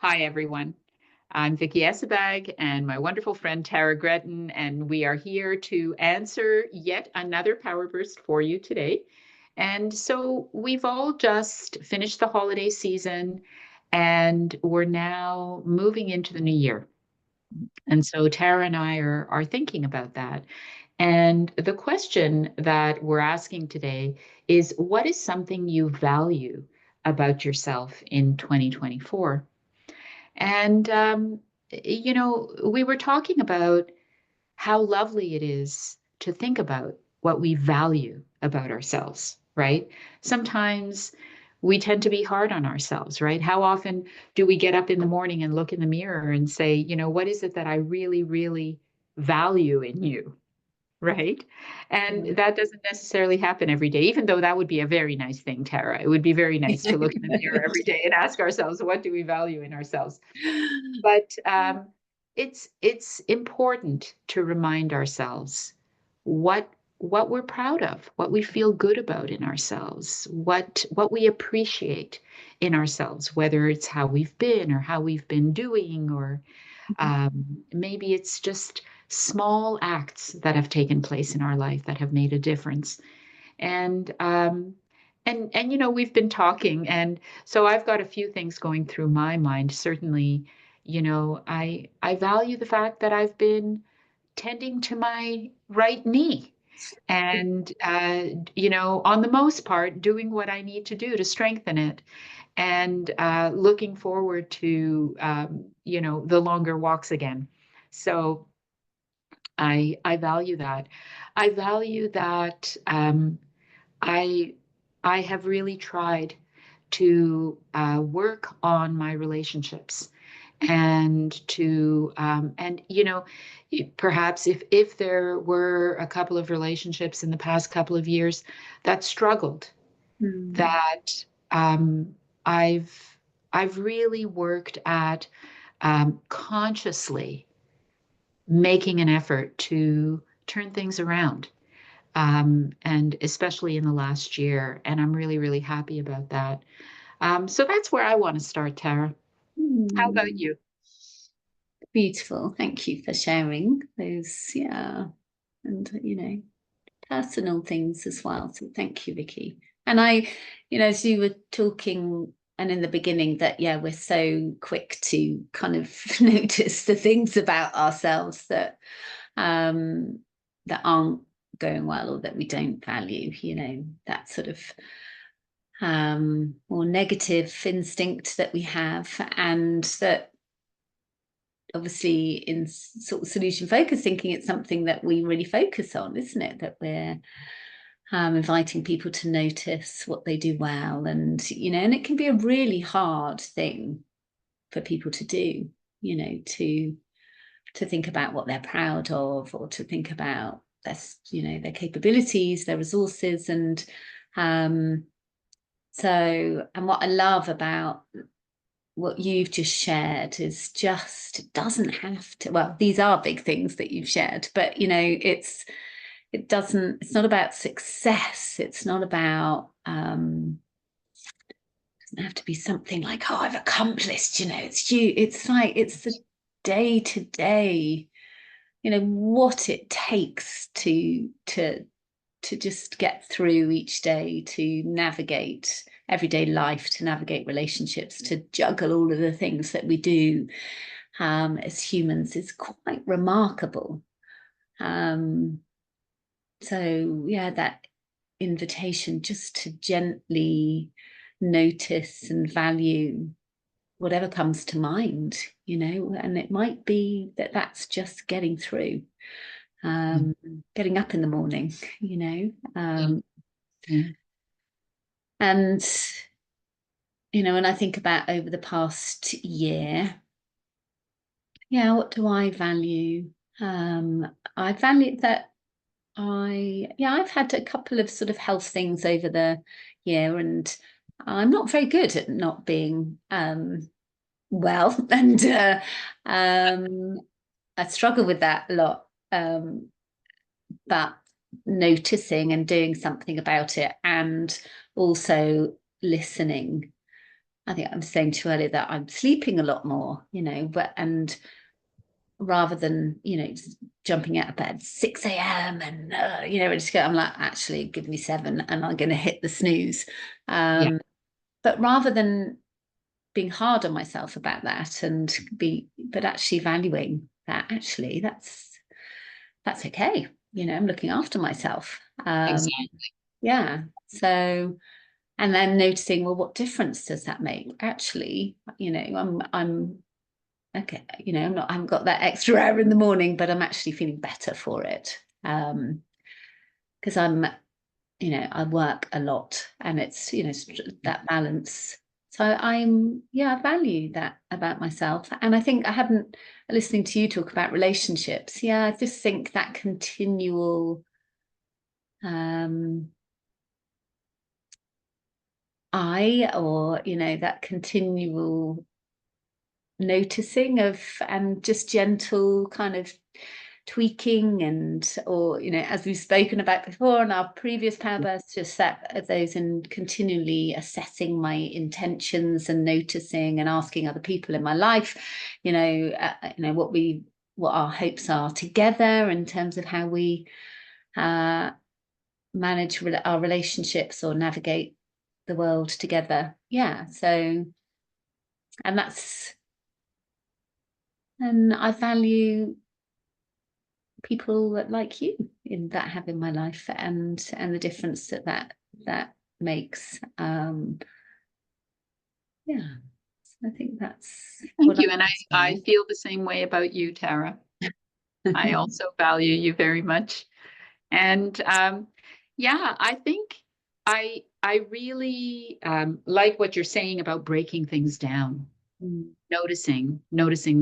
Hi, everyone. I'm Vicky Essebag and my wonderful friend Tara Gretton, and we are here to answer yet another Power Burst for you today. And so we've all just finished the holiday season and we're now moving into the new year. And so Tara and I are thinking about that. And the question that we're asking today is, what is something you value about yourself in 2024? And, we were talking about how lovely it is to think about what we value about ourselves, right? Sometimes we tend to be hard on ourselves, right? How often do we get up in the morning and look in the mirror and say, what is it that I really, really value in you? Right? And that doesn't necessarily happen every day, even though that would be a very nice thing, Tara. It would be very nice to look in the mirror every day and ask ourselves, what do we value in ourselves? But it's important to remind ourselves what we're proud of, what we feel good about in ourselves, what we appreciate in ourselves, whether it's how we've been or how we've been doing, or maybe it's just small acts that have taken place in our life that have made a difference. And we've been talking, and so I've got a few things going through my mind. Certainly, I value the fact that I've been tending to my right knee and on the most part doing what I need to do to strengthen it, and looking forward to the longer walks again. So I value that. I value that. I I have really tried to work on my relationships, and to perhaps if there were a couple of relationships in the past couple of years that struggled, Mm. that I've really worked at consciously making an effort to turn things around, and especially in the last year. And I'm really, really happy about that. So that's where I want to start, Tara. How about Mm. you? Beautiful. Thank you for sharing those, and personal things as well. So thank you, Vicky. And as you were talking and in the beginning that, we're so quick to kind of notice the things about ourselves that that aren't going well or that we don't value, that sort of more negative instinct that we have, and that obviously in sort of solution focused thinking, it's something that we really focus on, isn't it? That we're inviting people to notice what they do well, and and it can be a really hard thing for people to do, to think about what they're proud of, or to think about their capabilities, their resources, and and what I love about what you've just shared is just, it doesn't have to, well, these are big things that you've shared, but it's not about success. It's not about it doesn't have to be something like, oh, I've accomplished, it's like, it's the day to day, what it takes to just get through each day, to navigate everyday life, to navigate relationships, to juggle all of the things that we do as humans is quite remarkable. That invitation just to gently notice and value whatever comes to mind, and it might be that that's just getting through, getting up in the morning, Yeah. and when I think about over the past year, what do I value? I value that I've had a couple of sort of health things over the year, and I'm not very good at not being well, and I struggle with that a lot. But noticing and doing something about it, and also listening, I think I was saying to you earlier that I'm sleeping a lot more, you know, and rather than, you know, jumping out of bed 6 a.m. and, you know, just go, I'm like, actually, give me 7 and I'm going to hit the snooze. Yeah, But rather than being hard on myself about that but actually valuing that actually that's okay. You know, I'm looking after myself. exactly. Yeah. So, and then noticing, well, what difference does that make? Actually, you know, I'm okay, you know, I haven't got that extra hour in the morning, but I'm actually feeling better for it. Because I'm, you know, I work a lot and it's, you know, that balance. So yeah, I value that about myself. And I think I hadn't, listening to you talk about relationships. Yeah, I just think that continual, um, or, you know, that continual noticing of, and just gentle kind of tweaking or, you know, as we've spoken about before in our previous power bursts, just that those and continually assessing my intentions and noticing and asking other people in my life, you know, what our hopes are together in terms of how we manage our relationships or navigate the world together. Yeah. So, and I value people that like you in that have in my life and the difference that makes. Yeah, so I think that's Thank what I you. And I would feel the same way about you, Tara. I say. also value you very much. And yeah, I think I really like what you're saying about breaking things down, Mm, noticing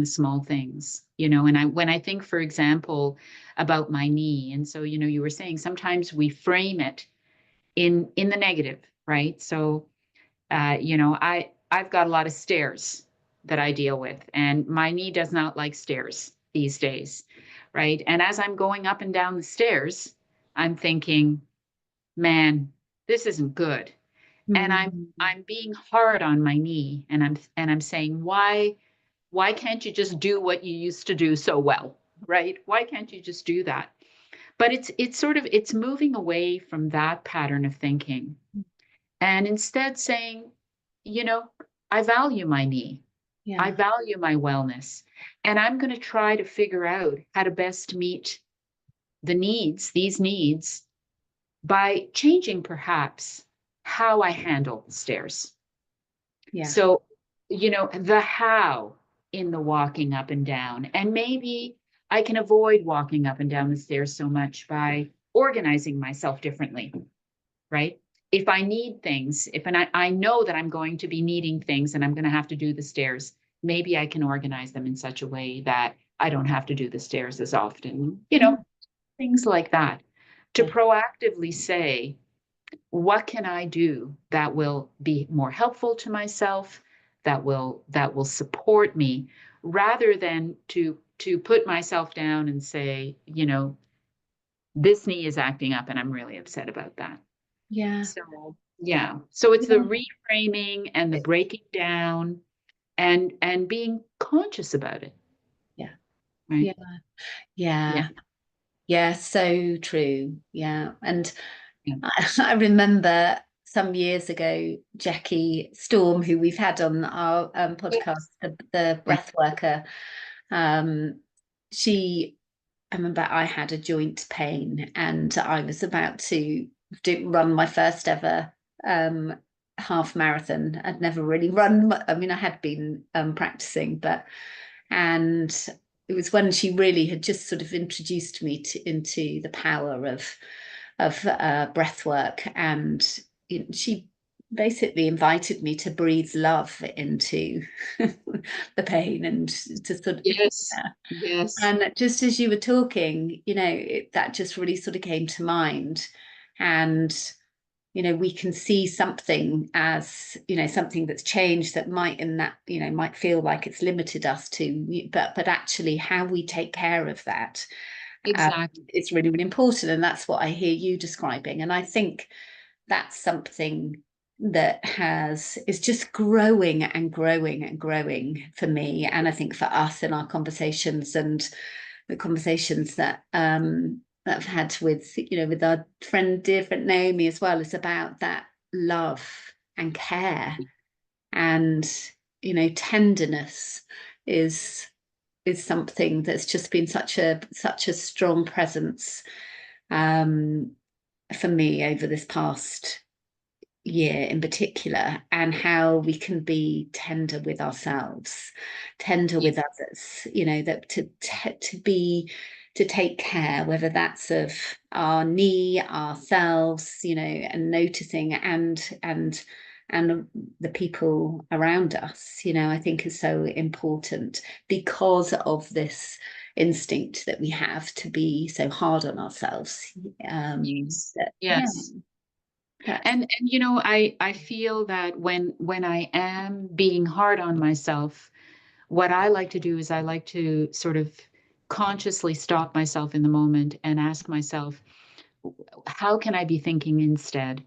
the small things, you know. And when I think, for example, about my knee, and so, you know, you were saying sometimes we frame it in the negative, right? So you know, I've got a lot of stairs that I deal with, and my knee does not like stairs these days, right? And as I'm going up and down the stairs, I'm thinking, man, this isn't good. And mm, I'm being hard on my knee, and I'm saying, why can't you just do what you used to do so well, right? Why can't you just do that? But it's sort of it's moving away from that pattern of thinking and instead saying, you know, I value my knee. I yeah, value my wellness. And I'm going to try to figure out how to best meet these needs, by changing perhaps how I handle the stairs. yeah, So, you know, the how in the walking up and down. And maybe I can avoid walking up and down the stairs so much by organizing myself differently, right? If I need things, if and I know that I'm going to be needing things and I'm going to have to do the stairs, maybe I can organize them in such a way that I don't have to do the stairs as often, you mm, know, things like that. To yeah, proactively say, what can I do that will be more helpful to myself, that will support me, rather than to put myself down and say, you know, this knee is acting up and I'm really upset about that. yeah, So, yeah. So it's the yeah, reframing and the breaking down and being conscious about it, yeah, right? yeah, yeah, Yeah. yeah, so true. Yeah, and Yeah. I remember some years ago, Jackie Storm, who we've had on our podcast, the Yeah. breath worker, um, she, I remember I had a joint pain and I was about to run my first ever um, half marathon. I'd never really run. I mean, I had been practicing, and it was when she really had just sort of introduced me into the power of breath work, and she basically invited me to breathe love into the pain and to sort of, Yes. yeah. Yes. And just as you were talking, you know, that just really sort of came to mind. And, you know, we can see something as, you know, something that's changed that might in that, you know, might feel like it's limited us to, but actually how we take care of that Exactly. is really, really important. And that's what I hear you describing. And I think that's something. that is just growing and growing and growing for me, and I think for us in our conversations, and the conversations that I've had with, with our dear friend Naomi as well, is about that love and care, and tenderness is something that's just been such a strong presence for me over this past year in particular, and how we can be tender with ourselves, tender Yeah. with others, that to take care, whether that's of our knee, ourselves, and noticing, and the people around us, I think is so important, because of this instinct that we have to be so hard on ourselves. Yes. Yeah, Yes. that's And I feel that when I am being hard on myself, what I like to do is I like to sort of consciously stop myself in the moment and ask myself, how can I be thinking instead?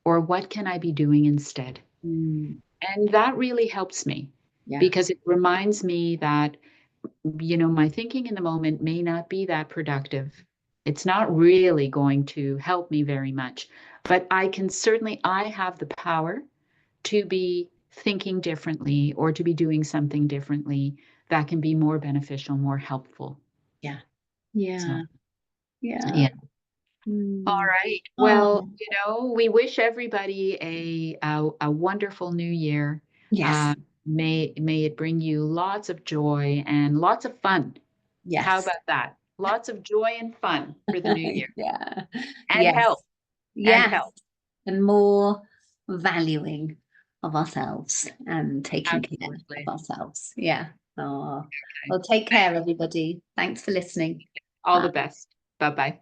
Or what can I be doing instead? mm, And that really helps me yeah. because it reminds me that, my thinking in the moment may not be that productive. It's not really going to help me very much, but I have the power to be thinking differently or to be doing something differently that can be more beneficial, more helpful. Yeah. So, Yeah. Yeah. yeah. All Mm. right. Well, Oh, we wish everybody a wonderful new year. yes. Uh, may it bring you lots of joy and lots of fun. How Yes. about that? Lots of joy and fun for the new year. Yeah. And Yes. health, and Yes. health. And more valuing of ourselves and taking care of Absolutely. ourselves. Yeah. Oh, Okay. well, take Thank care, you. everybody. Thanks for listening. All Bye. the best. Bye-bye.